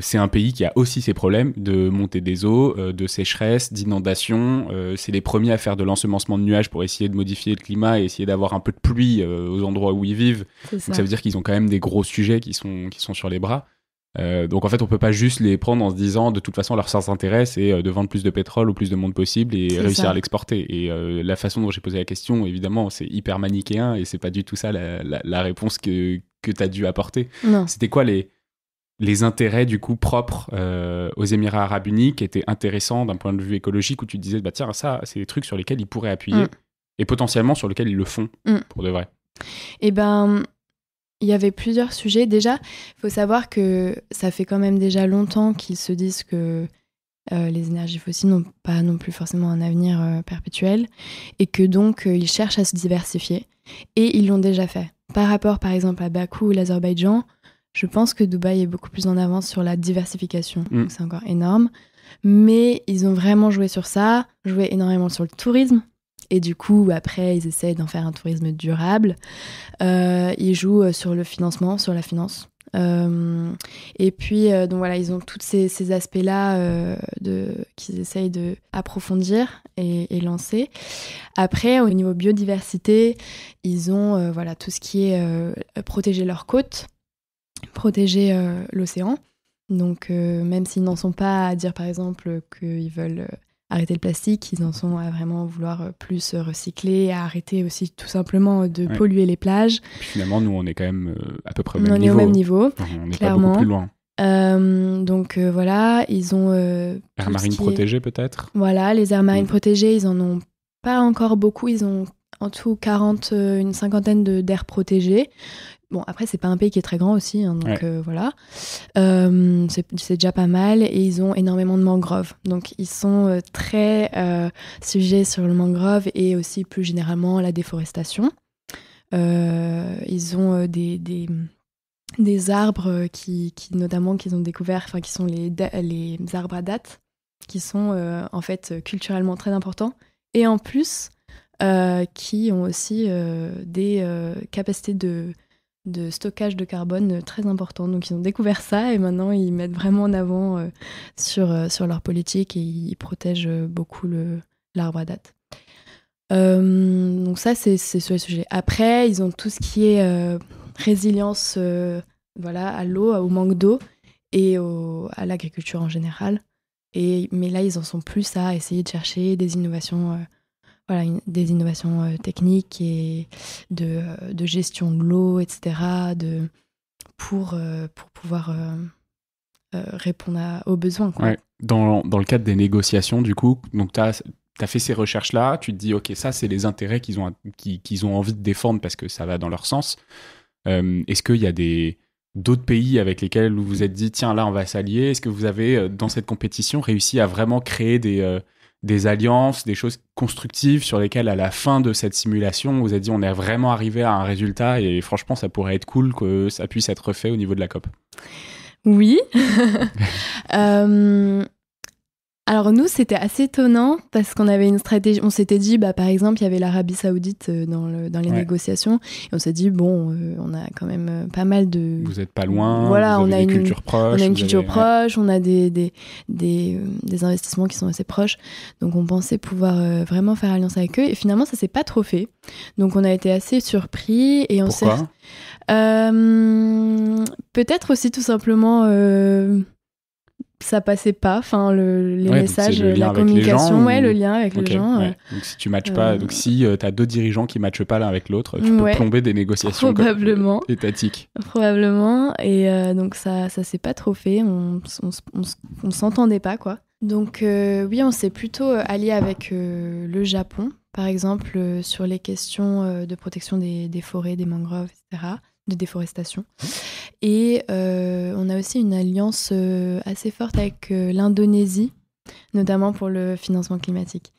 C'est un pays qui a aussi ses problèmes de montée des eaux, de sécheresse, d'inondation. C'est les premiers à faire de l'ensemencement de nuages pour essayer de modifier le climat et essayer d'avoir un peu de pluie aux endroits où ils vivent. C'est ça. Donc ça veut dire qu'ils ont quand même des gros sujets qui sont sur les bras. Donc en fait, on peut pas juste les prendre en se disant de toute façon leur seul intérêt c'est de vendre plus de pétrole au plus de monde possible et C'est réussir ça. à l'exporter. Et la façon dont j'ai posé la question, évidemment, c'est hyper manichéen et c'est pas du tout ça la réponse que tu as dû apporter. Non. C'était quoi les intérêts du coup propres aux Émirats Arabes Unis qui étaient intéressants d'un point de vue écologique où tu te disais bah tiens ça c'est des trucs sur lesquels ils pourraient appuyer et potentiellement sur lesquels ils le font pour de vrai. Eh ben, il y avait plusieurs sujets. Déjà, il faut savoir que ça fait quand même déjà longtemps qu'ils se disent que les énergies fossiles n'ont pas non plus forcément un avenir perpétuel et que donc ils cherchent à se diversifier. Et ils l'ont déjà fait. Par rapport par exemple à Bakou ou l'Azerbaïdjan, je pense que Dubaï est beaucoup plus en avance sur la diversification. Donc c'est encore énorme. Mais ils ont vraiment joué sur ça, joué énormément sur le tourisme. Et du coup, après, ils essayent d'en faire un tourisme durable. Ils jouent sur le financement, sur la finance. Et puis, donc voilà, ils ont tous ces aspects-là qu'ils essayent d'approfondir et lancer. Après, au niveau biodiversité, ils ont voilà, tout ce qui est protéger leurs côtes, protéger l'océan. Donc, même s'ils n'en sont pas à dire, par exemple, qu'ils veulent arrêter le plastique, ils en sont à vraiment vouloir plus recycler, à arrêter aussi tout simplement de polluer les plages. Et puis finalement, nous, on est quand même à peu près au même même niveau. On est au même niveau, on n'est clairement. pas beaucoup plus loin. Donc voilà, ils ont... aires marines protégées peut-être. Voilà, les aires marines protégées, ils en ont pas encore beaucoup. Ils ont en tout une cinquantaine d'aires protégées. Bon, après, c'est pas un pays qui est très grand aussi, hein, donc voilà. C'est déjà pas mal. Et ils ont énormément de mangroves. Donc, ils sont très sujets sur le mangrove et aussi, plus généralement, la déforestation. Ils ont des arbres qui notamment, qu'ils ont découvert, enfin, qui sont les arbres à dattes, qui sont en fait culturellement très importants. Et en plus, qui ont aussi des capacités de stockage de carbone très important. Donc ils ont découvert ça et maintenant ils mettent vraiment en avant sur leur politique et ils protègent beaucoup l'arbre à date. Donc ça c'est sur les sujets. Après ils ont tout ce qui est résilience voilà, à l'eau, au manque d'eau et à l'agriculture en général. Mais là ils en sont plus à essayer de chercher des innovations des innovations techniques et de gestion de l'eau, etc., pour pouvoir répondre aux besoins. Quoi. Ouais. Dans le cadre des négociations, du coup, donc tu as fait ces recherches-là, tu te dis, OK, ça, c'est les intérêts qu'ils ont envie de défendre parce que ça va dans leur sens. Est-ce qu'il y a d'autres pays avec lesquels vous vous êtes dit, tiens, là, on va s'allier? Est-ce que vous avez, dans cette compétition, réussi à vraiment créer des alliances, des choses constructives sur lesquelles, à la fin de cette simulation, vous avez dit on est vraiment arrivé à un résultat et franchement, ça pourrait être cool que ça puisse être fait au niveau de la COP. Oui. Alors nous, c'était assez étonnant parce qu'on avait une stratégie. On s'était dit, par exemple, il y avait l'Arabie Saoudite dans les négociations. Et on s'est dit, bon, on a quand même pas mal de... Vous n'êtes pas loin, voilà, vous avez des cultures proches. On a une culture proche, on a des investissements qui sont assez proches. Donc on pensait pouvoir vraiment faire alliance avec eux. Et finalement, ça s'est pas trop fait. Donc on a été assez surpris. Et Pourquoi ? Peut-être aussi tout simplement... ça passait pas, enfin les messages, la communication, le lien avec les gens. Donc si tu matches pas, donc si t'as deux dirigeants qui matchent pas l'un avec l'autre, tu peux plomber des négociations probablement étatiques. Probablement, et donc ça s'est pas trop fait, on s'entendait pas quoi. Donc oui, on s'est plutôt allié avec le Japon, par exemple sur les questions de protection des forêts, des mangroves, etc., de déforestation. Et on a aussi une alliance assez forte avec l'Indonésie, notamment pour le financement climatique.